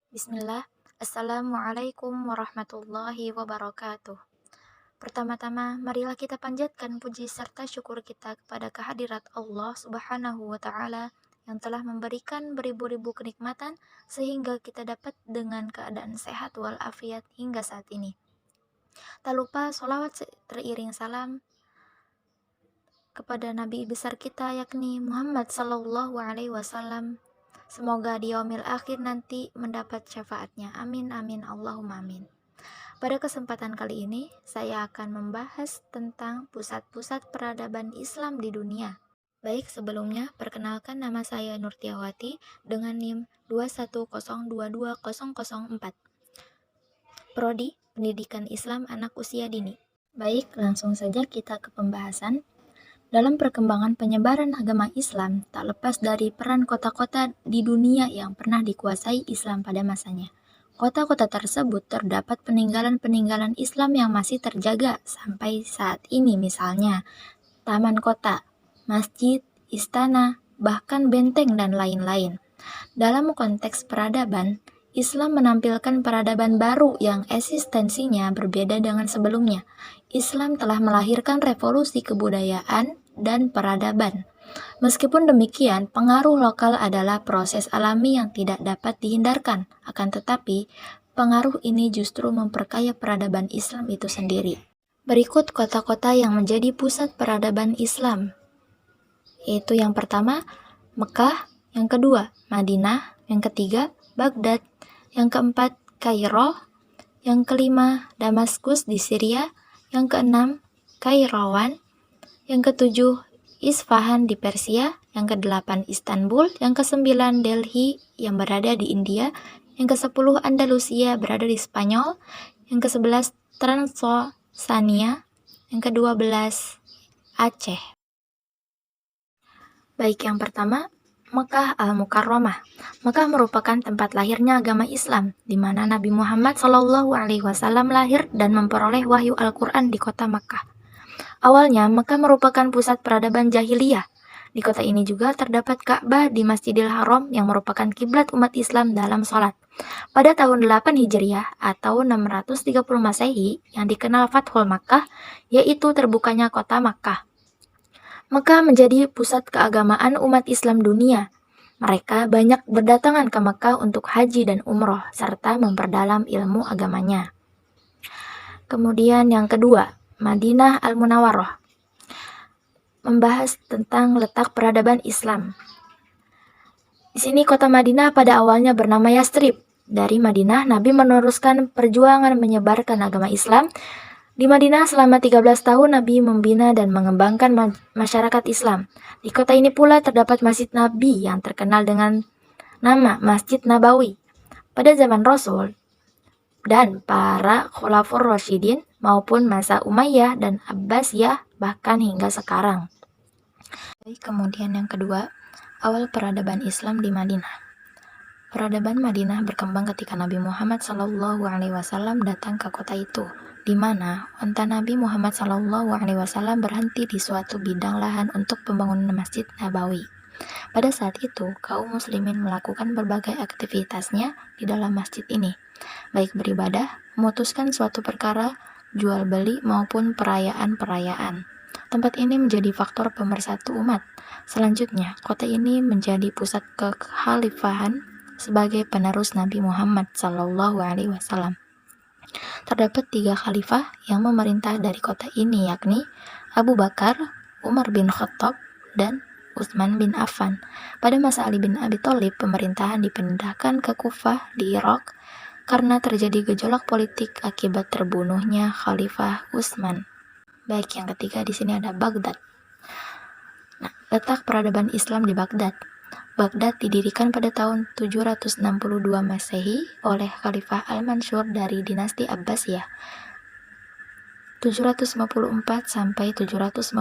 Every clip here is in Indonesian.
Bismillah. Assalamualaikum warahmatullahi wabarakatuh. Pertama-tama, marilah kita panjatkan puji serta syukur kita kepada kehadirat Allah Subhanahu wa Ta'ala yang telah memberikan beribu-ribu kenikmatan sehingga kita dapat dengan keadaan sehat walafiat hingga saat ini. Tak lupa sholawat teriring salam kepada Nabi besar kita yakni Muhammad Sallallahu Alaihi Wasallam. Semoga di yaumil akhir nanti mendapat syafaatnya. Amin amin Allahumma amin. Pada kesempatan kali ini, saya akan membahas tentang pusat-pusat peradaban Islam di dunia. Baik, sebelumnya perkenalkan nama saya Nurtiawati dengan NIM 210220004. Prodi Pendidikan Islam Anak Usia Dini. Baik, langsung saja kita ke pembahasan. Dalam perkembangan penyebaran agama Islam, tak lepas dari peran kota-kota di dunia yang pernah dikuasai Islam pada masanya. Kota-kota tersebut terdapat peninggalan-peninggalan Islam yang masih terjaga sampai saat ini, misalnya taman kota, masjid, istana, bahkan benteng dan lain-lain. Dalam konteks peradaban, Islam menampilkan peradaban baru yang eksistensinya berbeda dengan sebelumnya. Islam telah melahirkan revolusi kebudayaan dan peradaban. Meskipun demikian, pengaruh lokal adalah proses alami yang tidak dapat dihindarkan. Akan tetapi, pengaruh ini justru memperkaya peradaban Islam itu sendiri. Berikut kota-kota yang menjadi pusat peradaban Islam, yaitu yang pertama, Mekah, yang kedua, Madinah, yang ketiga, Baghdad, yang keempat, Kairo, yang kelima, Damaskus di Syria, yang keenam, Kairawan, yang ketujuh, Isfahan di Persia, yang kedelapan, Istanbul, yang kesembilan, Delhi yang berada di India, yang kesepuluh, Andalusia berada di Spanyol, yang kesebelas, Transylvania, yang kedua belas, Aceh. Baik, yang pertama, Mekah Al-Mukarramah. Mekah merupakan tempat lahirnya agama Islam, di mana Nabi Muhammad SAW lahir dan memperoleh wahyu Al-Quran di kota Mekah. Awalnya, Mekah merupakan pusat peradaban jahiliyah. Di kota ini juga terdapat Ka'bah di Masjidil Haram yang merupakan kiblat umat Islam dalam sholat. Pada tahun 8 Hijriah atau 630 Masehi yang dikenal Fathul Makkah, yaitu terbukanya kota Makkah. Mekah menjadi pusat keagamaan umat Islam dunia. Mereka banyak berdatangan ke Mekah untuk haji dan umroh, serta memperdalam ilmu agamanya. Kemudian yang kedua, Madinah Al-Munawwarah. Membahas tentang letak peradaban Islam. Di sini kota Madinah pada awalnya bernama Yastrib. Dari Madinah, Nabi meneruskan perjuangan menyebarkan agama Islam. Di Madinah selama 13 tahun Nabi membina dan mengembangkan masyarakat Islam. Di kota ini pula terdapat Masjid Nabi yang terkenal dengan nama Masjid Nabawi. Pada zaman Rasul dan para Khulafaur Rasyidin maupun masa Umayyah dan Abbasiyah bahkan hingga sekarang. Kemudian yang kedua, awal peradaban Islam di Madinah. Peradaban Madinah berkembang ketika Nabi Muhammad SAW datang ke kota itu, di mana unta Nabi Muhammad SAW berhenti di suatu bidang lahan untuk pembangunan Masjid Nabawi. Pada saat itu, kaum muslimin melakukan berbagai aktivitasnya di dalam masjid ini, baik beribadah, memutuskan suatu perkara, jual beli maupun perayaan-perayaan. Tempat ini menjadi faktor pemersatu umat. Selanjutnya, kota ini menjadi pusat kekhalifahan sebagai penerus Nabi Muhammad SAW. Terdapat 3 khalifah yang memerintah dari kota ini, yakni Abu Bakar, Umar bin Khattab, dan Utsman bin Affan. Pada masa Ali bin Abi Thalib, pemerintahan dipindahkan ke Kufah di Irak karena terjadi gejolak politik akibat terbunuhnya Khalifah Utsman. Baik, yang ketiga di sini ada Baghdad. Nah, letak peradaban Islam di Baghdad. Baghdad didirikan pada tahun 762 Masehi oleh Khalifah Al-Mansur dari dinasti Abbasiyah. 754 sampai 755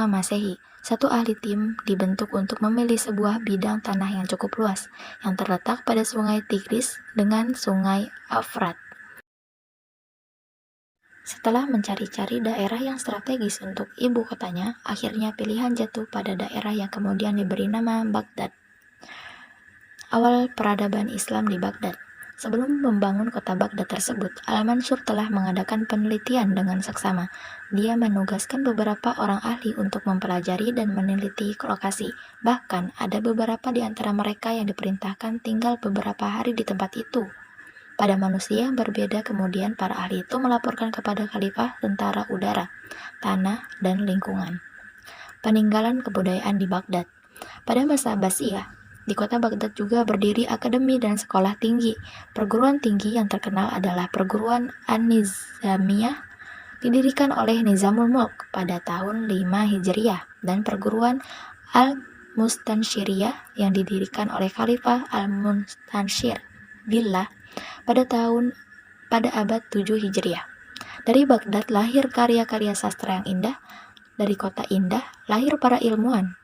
Masehi. Satu ahli tim dibentuk untuk memilih sebuah bidang tanah yang cukup luas yang terletak pada Sungai Tigris dengan Sungai Efrat. Setelah mencari-cari daerah yang strategis untuk ibu kotanya, akhirnya pilihan jatuh pada daerah yang kemudian diberi nama Baghdad. Awal peradaban Islam di Baghdad. Sebelum membangun kota Baghdad tersebut, Al-Mansur telah mengadakan penelitian dengan seksama. Dia menugaskan beberapa orang ahli untuk mempelajari dan meneliti lokasi. Bahkan, ada beberapa di antara mereka yang diperintahkan tinggal beberapa hari di tempat itu. Pada manusia yang berbeda, kemudian para ahli itu melaporkan kepada khalifah tentara udara, tanah, dan lingkungan. Peninggalan kebudayaan di Baghdad. Pada masa Abbasiyah, di kota Baghdad juga berdiri akademi dan sekolah tinggi. Perguruan tinggi yang terkenal adalah Perguruan An-Nizamiyah, didirikan oleh Nizamul Mulk pada tahun 5 Hijriah, dan Perguruan Al-Mustansyiriyah yang didirikan oleh Khalifah Al-Mustansyir Billah pada abad 7 Hijriah. Dari Baghdad lahir karya-karya sastra yang indah. Dari kota indah lahir para ilmuwan,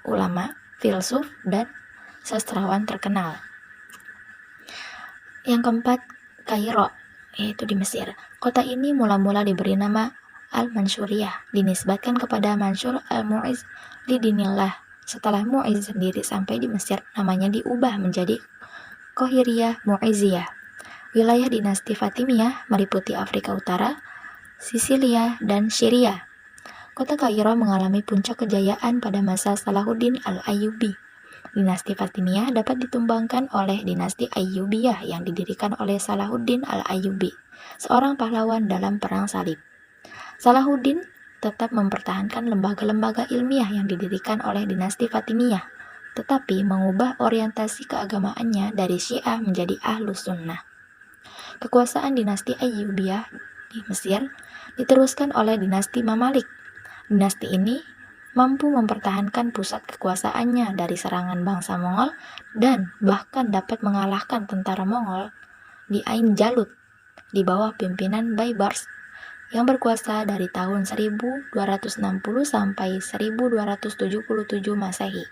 ulama, filsuf, dan sastrawan terkenal. Yang keempat, Kairo, yaitu di Mesir. Kota ini mula-mula diberi nama Al-Mansuriyah, dinisbatkan kepada Mansur al-Mu'izz lidinillah. Setelah Mu'izz sendiri sampai di Mesir, namanya diubah menjadi Qohiriyah Mu'izziyah. Wilayah dinasti Fatimiyah meliputi Afrika Utara, Sisilia, dan Syria. Kota Kairo mengalami puncak kejayaan pada masa Salahuddin al-Ayyubi. Dinasti Fatimiyah dapat ditumbangkan oleh dinasti Ayyubiyah yang didirikan oleh Salahuddin al-Ayyubi, seorang pahlawan dalam Perang Salib. Salahuddin tetap mempertahankan lembaga-lembaga ilmiah yang didirikan oleh dinasti Fatimiyah, tetapi mengubah orientasi keagamaannya dari Syiah menjadi Ahlus Sunnah. Kekuasaan dinasti Ayyubiyah di Mesir diteruskan oleh dinasti Mamalik. Dinasti ini mampu mempertahankan pusat kekuasaannya dari serangan bangsa Mongol dan bahkan dapat mengalahkan tentara Mongol di Ain Jalut di bawah pimpinan Baybars yang berkuasa dari tahun 1260 sampai 1277 Masehi.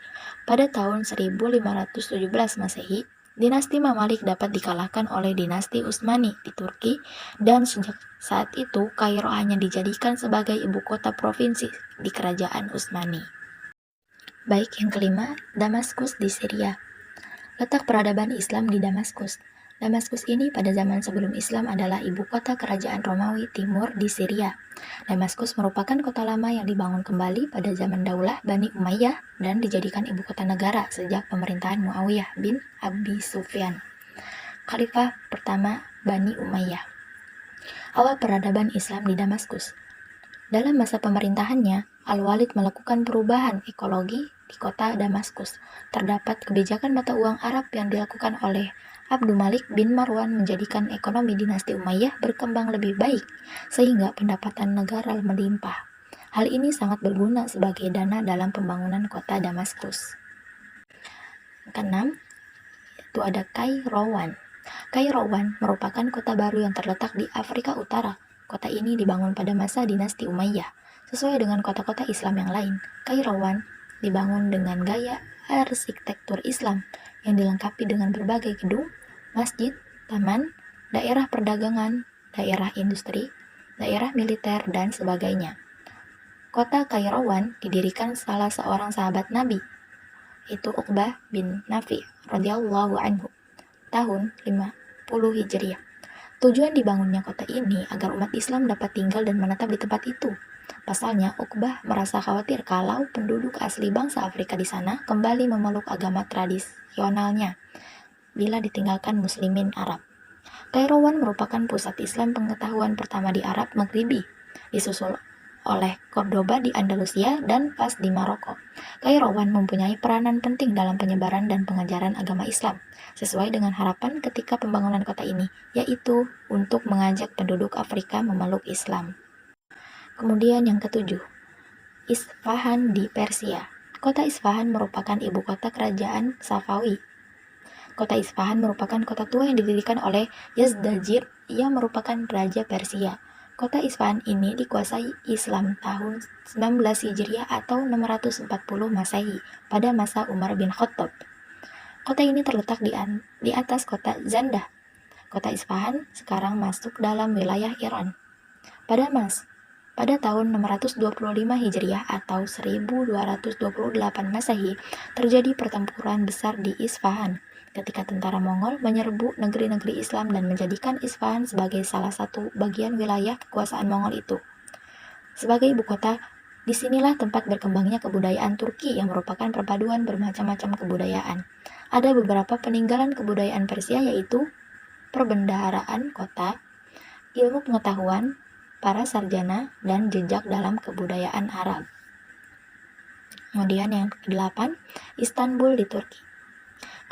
Pada tahun 1517 Masehi, dinasti Mamalik dapat dikalahkan oleh dinasti Utsmani di Turki, dan sejak saat itu Kairo hanya dijadikan sebagai ibu kota provinsi di kerajaan Utsmani. Baik, yang kelima, Damaskus di Syria. Letak peradaban Islam di Damaskus. Damaskus ini pada zaman sebelum Islam adalah ibu kota kerajaan Romawi Timur di Syria. Damaskus merupakan kota lama yang dibangun kembali pada zaman Daulah Bani Umayyah dan dijadikan ibu kota negara sejak pemerintahan Muawiyah bin Abi Sufyan, Khalifah pertama Bani Umayyah. Awal peradaban Islam di Damaskus. Dalam masa pemerintahannya, Al-Walid melakukan perubahan ekologi di kota Damaskus. Terdapat kebijakan mata uang Arab yang dilakukan oleh Abdul Malik bin Marwan menjadikan ekonomi dinasti Umayyah berkembang lebih baik, sehingga pendapatan negara melimpah. Hal ini sangat berguna sebagai dana dalam pembangunan kota Damaskus. Keenam, itu ada Kairouan. Kairouan merupakan kota baru yang terletak di Afrika Utara. Kota ini dibangun pada masa dinasti Umayyah. Sesuai dengan kota-kota Islam yang lain, Kairouan dibangun dengan gaya arsitektur Islam yang dilengkapi dengan berbagai gedung, masjid, taman, daerah perdagangan, daerah industri, daerah militer, dan sebagainya. Kota Kairouan didirikan salah seorang sahabat Nabi, yaitu Uqbah bin Nafi radhiyallahu anhu, tahun 50 Hijriah. Tujuan dibangunnya kota ini agar umat Islam dapat tinggal dan menetap di tempat itu. Pasalnya, Uqbah merasa khawatir kalau penduduk asli bangsa Afrika di sana kembali memeluk agama tradisionalnya bila ditinggalkan muslimin Arab. Kairouan merupakan pusat Islam pengetahuan pertama di Arab Maghribi, disusul oleh Cordoba di Andalusia dan Fas di Maroko. Kairouan mempunyai peranan penting dalam penyebaran dan pengajaran agama Islam, sesuai dengan harapan ketika pembangunan kota ini, yaitu untuk mengajak penduduk Afrika memeluk Islam. Kemudian yang ketujuh, Isfahan di Persia. Kota Isfahan merupakan ibu kota kerajaan Safawi. Kota Isfahan merupakan kota tua yang didirikan oleh Yazdajir yang merupakan raja Persia. Kota Isfahan ini dikuasai Islam tahun 19 Hijriah atau 640 Masehi pada masa Umar bin Khattab. Kota ini terletak di atas kota Zandah. Kota Isfahan sekarang masuk dalam wilayah Iran. Pada tahun 625 Hijriah atau 1228 Masehi terjadi pertempuran besar di Isfahan. ketika tentara Mongol menyerbu negeri-negeri Islam dan menjadikan Isfahan sebagai salah satu bagian wilayah kekuasaan Mongol itu. Sebagai ibu kota, disinilah tempat berkembangnya kebudayaan Turki yang merupakan perpaduan bermacam-macam kebudayaan. Ada beberapa peninggalan kebudayaan Persia yaitu perbendaharaan kota, ilmu pengetahuan, para sarjana, dan jejak dalam kebudayaan Arab. Kemudian yang ke-8, Istanbul di Turki.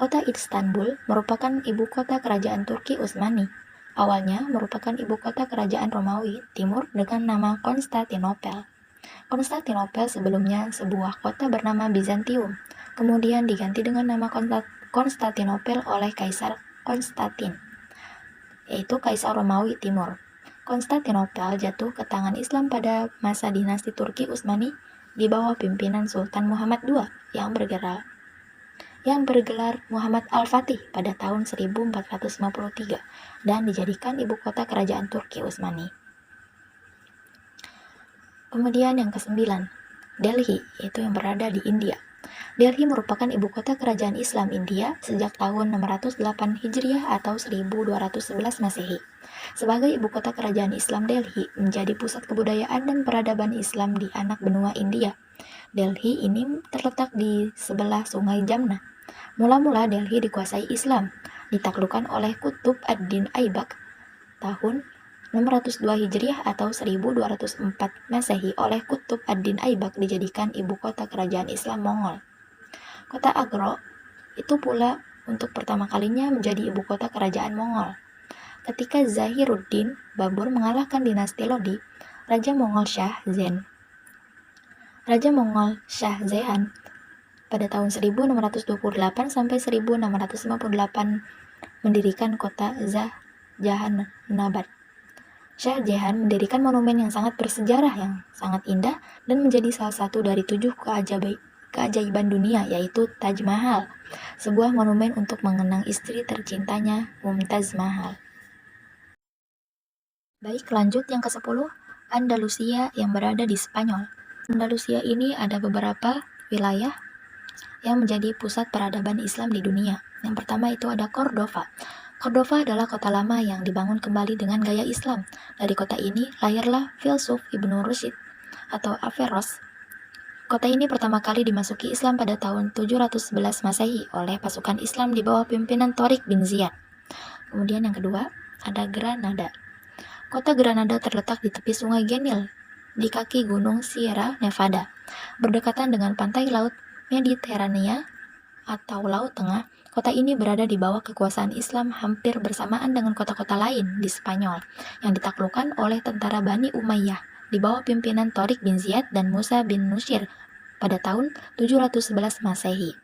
Kota Istanbul merupakan ibu kota kerajaan Turki Utsmani. Awalnya merupakan ibu kota kerajaan Romawi Timur dengan nama Konstantinopel. Konstantinopel sebelumnya sebuah kota bernama Bizantium, kemudian diganti dengan nama Konstantinopel oleh Kaisar Konstantin, yaitu Kaisar Romawi Timur. Konstantinopel jatuh ke tangan Islam pada masa dinasti Turki Utsmani di bawah pimpinan Sultan Muhammad II yang bergelar Muhammad Al-Fatih pada tahun 1453 dan dijadikan ibu kota kerajaan Turki Utsmani. Kemudian yang ke-9, Delhi, yaitu yang berada di India. Delhi merupakan ibu kota kerajaan Islam India sejak tahun 608 Hijriah atau 1211 Masehi. Sebagai ibu kota kerajaan Islam, Delhi menjadi pusat kebudayaan dan peradaban Islam di anak benua India. Delhi ini terletak di sebelah sungai Jamna. Mula-mula Delhi dikuasai Islam, ditaklukkan oleh Qutb ad-Din Aibak tahun 602 Hijriah atau 1204 Masehi. Oleh Qutb ad-Din Aibak dijadikan ibu kota kerajaan Islam Mongol. Kota Agra itu pula untuk pertama kalinya menjadi ibu kota kerajaan Mongol. Ketika Zahiruddin Babur mengalahkan dinasti Lodi, Raja Mongol Shah Zehan pada tahun 1628 sampai 1658 mendirikan kota Jahanabad. Shah Jahan mendirikan monumen yang sangat bersejarah yang sangat indah dan menjadi salah satu dari 7 keajaiban dunia, yaitu Taj Mahal, sebuah monumen untuk mengenang istri tercintanya Mumtaz Mahal. Baik, lanjut yang ke-10, Andalusia yang berada di Spanyol. Andalusia ini ada beberapa wilayah yang menjadi pusat peradaban Islam di dunia. Yang pertama itu ada Cordova. Cordova adalah kota lama yang dibangun kembali dengan gaya Islam. Dari kota ini lahirlah filsuf Ibnu Rushd atau Averroes. Kota ini pertama kali dimasuki Islam pada tahun 711 Masehi oleh pasukan Islam di bawah pimpinan Tariq bin Ziyad. Kemudian yang kedua ada Granada. Kota Granada terletak di tepi sungai Genil di kaki gunung Sierra Nevada, berdekatan dengan pantai laut Mediterania atau Laut Tengah. Kota ini berada di bawah kekuasaan Islam hampir bersamaan dengan kota-kota lain di Spanyol yang ditaklukkan oleh tentara Bani Umayyah di bawah pimpinan Tariq bin Ziyad dan Musa bin Nushir pada tahun 711 Masehi.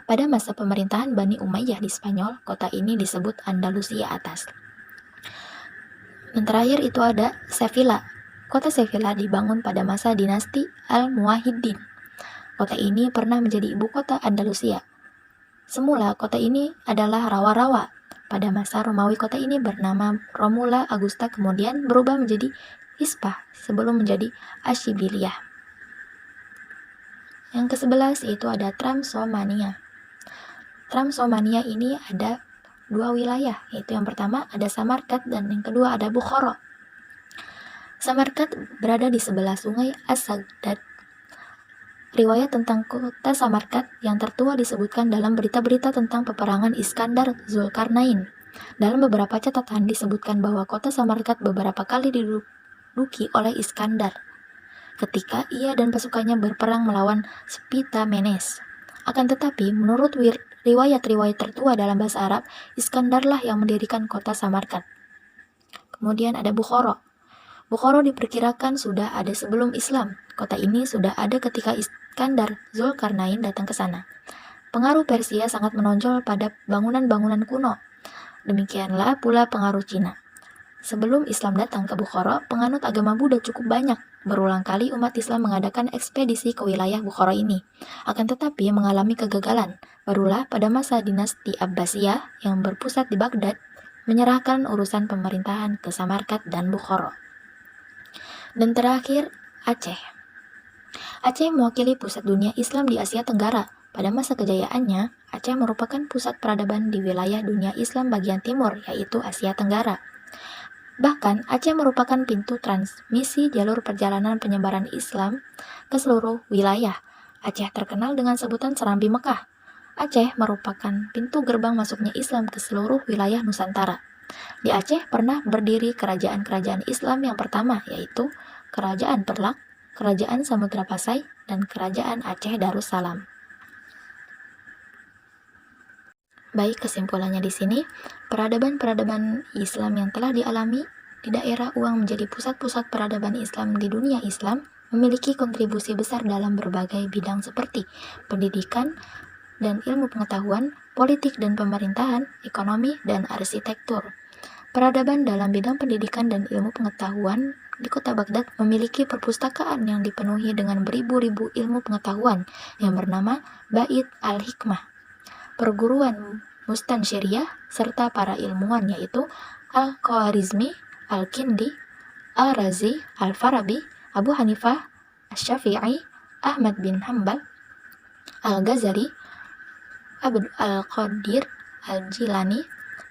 Pada masa pemerintahan Bani Umayyah di Spanyol, kota ini disebut Andalusia Atas. Dan terakhir itu ada Sevilla. Kota Sevilla dibangun pada masa dinasti Al-Muwahhidin. Kota ini pernah menjadi ibu kota Andalusia. Semula kota ini adalah rawa-rawa. Pada masa Romawi kota ini bernama Romula Augusta, kemudian berubah menjadi Hispah sebelum menjadi Ashibiliyah. Yang ke-11 itu ada Transylvania. Transylvania ini ada 2 wilayah, yaitu yang pertama ada Samarkand dan yang kedua ada Bukhara. Samarkand berada di sebelah sungai As-Sagdad. Riwayat tentang kota Samarkand yang tertua disebutkan dalam berita-berita tentang peperangan Iskandar Zulkarnain. Dalam beberapa catatan disebutkan bahwa kota Samarkand beberapa kali diduduki oleh Iskandar ketika ia dan pasukannya berperang melawan Spitamenes. Akan tetapi, menurut riwayat-riwayat tertua dalam bahasa Arab, Iskandarlah yang mendirikan kota Samarkand. Kemudian ada Bukhara. Bukhara diperkirakan sudah ada sebelum Islam. Kota ini sudah ada ketika Iskandar Zulkarnain datang ke sana. Pengaruh Persia sangat menonjol pada bangunan-bangunan kuno. Demikianlah pula pengaruh Cina. Sebelum Islam datang ke Bukhara, penganut agama Buddha cukup banyak. Berulang kali umat Islam mengadakan ekspedisi ke wilayah Bukhara ini. Akan tetapi mengalami kegagalan. Barulah pada masa dinasti Abbasiyah yang berpusat di Baghdad, menyerahkan urusan pemerintahan ke Samarkand dan Bukhara. Dan terakhir, Aceh. Aceh mewakili pusat dunia Islam di Asia Tenggara. Pada masa kejayaannya, Aceh merupakan pusat peradaban di wilayah dunia Islam bagian timur, yaitu Asia Tenggara. Bahkan, Aceh merupakan pintu transmisi jalur perjalanan penyebaran Islam ke seluruh wilayah. Aceh terkenal dengan sebutan Serambi Mekah. Aceh merupakan pintu gerbang masuknya Islam ke seluruh wilayah Nusantara. Di Aceh pernah berdiri kerajaan-kerajaan Islam yang pertama, yaitu Kerajaan Perlak, Kerajaan Samudra Pasai, dan Kerajaan Aceh Darussalam. Baik, kesimpulannya di sini, peradaban-peradaban Islam yang telah dialami di daerah Uang menjadi pusat-pusat peradaban Islam di dunia Islam memiliki kontribusi besar dalam berbagai bidang seperti pendidikan dan ilmu pengetahuan, politik dan pemerintahan, ekonomi, dan arsitektur. Peradaban dalam bidang pendidikan dan ilmu pengetahuan di kota Baghdad memiliki perpustakaan yang dipenuhi dengan beribu-ribu ilmu pengetahuan yang bernama Bait al-Hikmah. Perguruan Mustansyiriyah serta para ilmuwan yaitu Al-Khwarizmi, Al-Kindi, Al-Razi, Al-Farabi, Abu Hanifah, Asy-Syafi'i, Ahmad bin Hanbal, Al-Ghazali, Abd al-Qadir Al-Jilani,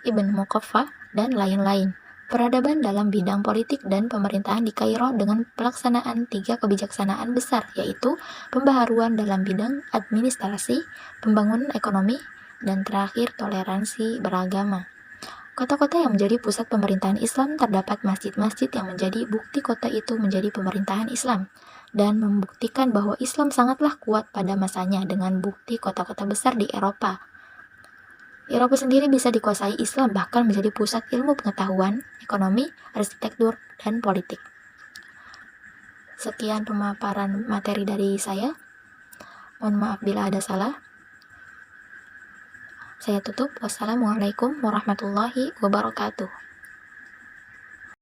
Ibn Muqaffa, dan lain-lain. Peradaban dalam bidang politik dan pemerintahan di Kairo dengan pelaksanaan 3 kebijaksanaan besar, yaitu pembaharuan dalam bidang administrasi, pembangunan ekonomi, dan terakhir toleransi beragama. Kota-kota yang menjadi pusat pemerintahan Islam terdapat masjid-masjid yang menjadi bukti kota itu menjadi pemerintahan Islam dan membuktikan bahwa Islam sangatlah kuat pada masanya dengan bukti kota-kota besar di Eropa. Eropa sendiri bisa dikuasai Islam bahkan menjadi pusat ilmu pengetahuan, ekonomi, arsitektur, dan politik. Sekian pemaparan materi dari saya. Mohon maaf bila ada salah. Saya tutup. Wassalamualaikum warahmatullahi wabarakatuh.